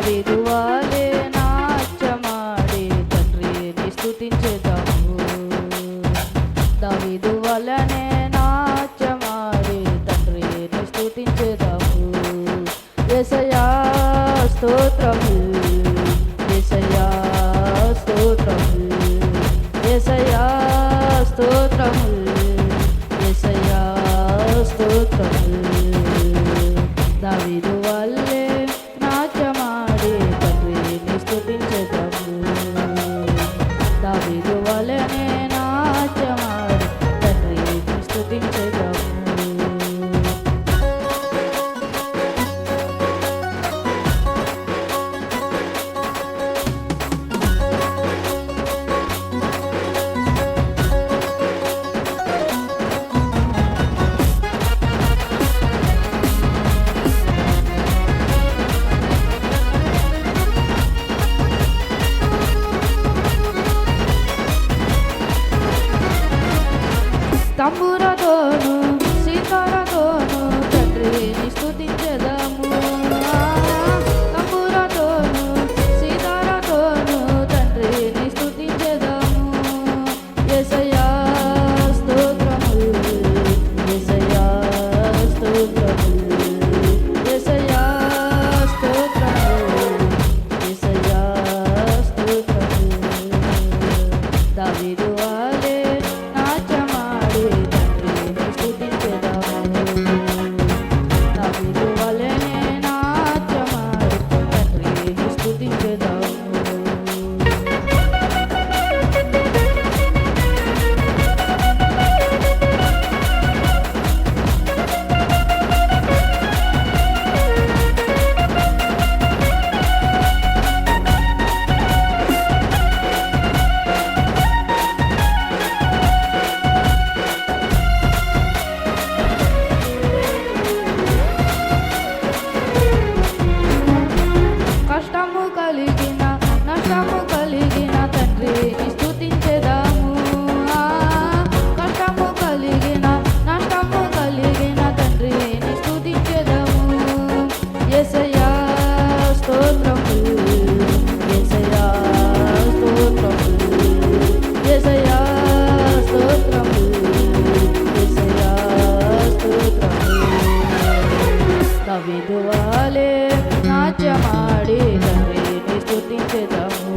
దావీదు వాలే నాట్యమాడి తండ్రిని స్తుతించెదము. దావీదు వలనే నాట్యమాడి తండ్రిని స్తుతించెదము. యేసయ్యా స్తోత్రము, యేసయ్యా స్తోత్రము, యేసయ్యా స్తోత్రము, యేసయ్యా స్తోత్రము. దావీదు వల్లే నాట్యమాడి తండ్రిని స్తుతించెదము. దావీదు వలనే నాట్యమాడి తండ్రిని స్తుతించెదము. తంబురతోను సితారతోను తండ్రిని స్తుతించెదము. తంబురతోను సితారతోను తండ్రిని స్తుతించెదము. యేసయ్యా స్తోత్రము, యేసయ్యా స్తోత్రము, యేసయ్యా స్తోత్రము, యేసయ్యా స్తోత్రము. దావీదు వాలే నాట్యమాడి తండ్రిని స్తుతించెదము. దావీదు వలెనే నాట్యమాడి తండ్రిని స్తుతించెదము. కష్టము కలిగిన నష్టము కలిగిన తండ్రిని స్తుతించెదము. కష్టము కలిగిన నష్టము కలిగిన తండ్రిని స్తుతించెదము. యేసయ్యా స్తోత్రము, యేసయ్యా స్తోత్రము, యేసయ్యా స్తోత్రము, యేసయ్యా స్తోత్రము. దావీదు వాలే నాట్యమాడి తండ్రిని స్తుతించెదము.